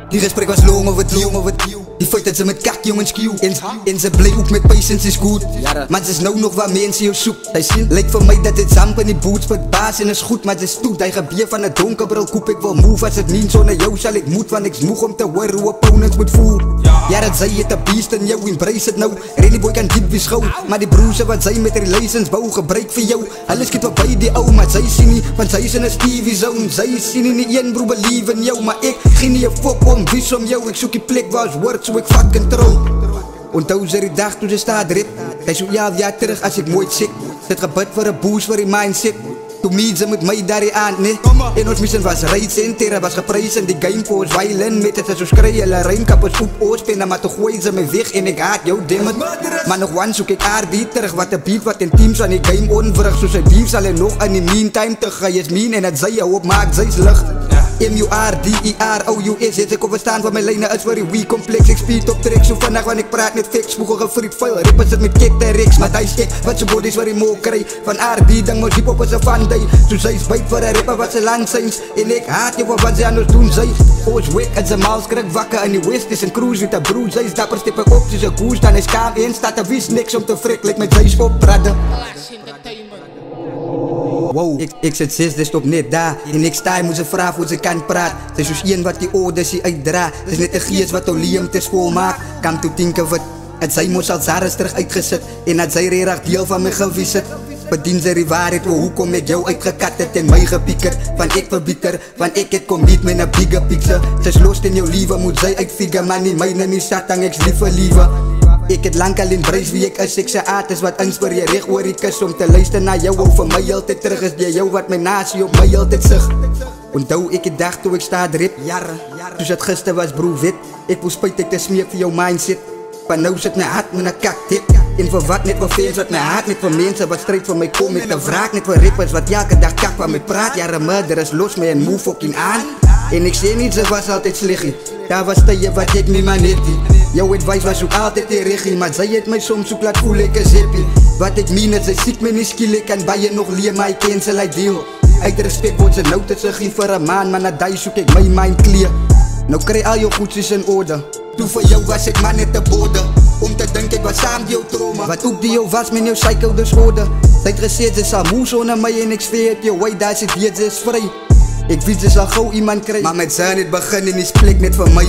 Die gesprek was long over het die feit dat ze met kak jongens kieuw en ze blij ook met patience is goed. Maar het is nou nog waar mensen jou soek. Hij sien, lijkt voor mij dat dit zamp in die boots met baas en is goed, maar het is stoet. Hij gebeer van het donkerbril koep ik wel move. Als het niet zo naar jou zal ik moet, want ik moeg om te horen hoe opponents moet voel. Ja, dat zij het een beest in jou, embrace het nou. Rennie boy kan diep wie schouw, maar die broers wat zij met die license bouw gebruik voor jou. Alles schiet wat bij die ou, maar zij zien niet, want zij zijn een Stevie zone. Zij zien niet één broer believe in jou, maar ik ging niet een fok om wies om jou. Ik zoek die plek waar het wordt, zo ik vat control. Onthou ze die dag toen ze staat rip. Hij zoekt ja terug als ik mooi zit. Dit gebed voor een boost voor die mindset. Toen meet ze met mij daar die aan, nee. En ons mission was raids en terra was geprijs. En die game voor ons violent met het zo schreeuwen. Hulle rijmkappers op oorspinnen, maar toch gooien ze me weg. En ik haat jou dimmen. Maar nog one zoek ik RD terug. Wat een beat, wat in teams aan die game onvrug. Zo zijn dief zal er nog in die meantime te gaan. Je is mean en het zij jou opmaakt, zij is lucht. M-U-R-D-E-R-O-U-S. Het ik overstaan van mijn lijnen is very weak complex. Ik speed op tracks, zo vandaag want ik praat met fix. Moeg een freak vuil, rippers het met kick en riks. Maar hij is ik, wat zijn bodies waar hij moe krijg. Van RD, dan moet hip op als een fan day. Zo zij is bijt voor een rapper wat ze lang zijn. En ik haat je voor wat ze anders doen zij. Oos wik en zijn maals krijg wakker. En die west is een cruise met een broer. Zij is dapper stippen op, ze is een koers. Dan is kaam in, staat er wist niks om te frikkelijk met zij is opradden. Wow, ik zit 6, dus stop net daar. En ik sta, moet ze vragen hoe ze kan praten. Ze is dus één wat die ouders die uitdraagt. Het is net een geest wat Olium te school maakt. Kam toe tinken wat. En zij moest als Zares terug uitgezet. En had zij recht deel van me gewissen. Bedien ze die waarheid, hoe kom ik jou uitgekat het en mij gepiekerd. Van ik verbieter, van ik het kom niet met een bigger picture. Ze is lost in jouw lieven, moet zij uitfigure. Maar niet mijne niet satang, ik liever. Ik het lang al in prijs wie ik is, ik zei aard is wat inspireer recht oor die kus. Om te luisteren naar jou, over mij altijd terug is die jou wat mijn nasie op mij altijd zegt. Onthou ik het dag toen ik sta drip, jaren. Dus het gister was broer wit, ik voel spijt ik te smeek voor jouw mindset. Van nou zit mijn hart met een kaktip. En voor wat net voor fans, wat mijn hart net voor mensen wat strijd voor mij kom. Met de wraak net voor rippers wat elke dag kak van mij praat. Jaren murder is los met een move fucking aan. En ik zei niet, ze was altijd slecht. Daar was je wat ik niet maar net. Jouw advice was ook altijd de regie. Maar zij het mij soms ook laat voelen ik een zippie. Wat ik meen is, zij ziet me niet skillen. Kan bij je nog leer, maar ik ken ze like deal. Uit respect wordt ze nou te zeggen voor een maand. Maar na die zoek ik mijn mind clear. Nou krijg al je goedjes in orde. Toen voor jou was ik maar net de bode. Om te denken ik was samen jouw trauma. Wat ook die jou was met jouw cycle dus hoorde. Zij het gezegd ze zal moe zo naar mij en ik zweer het jou. Wij daar zit hier, ze is vrij. Ik weet ze zal gauw iemand krijgen. Maar met zijn het begin en is plek net voor mij.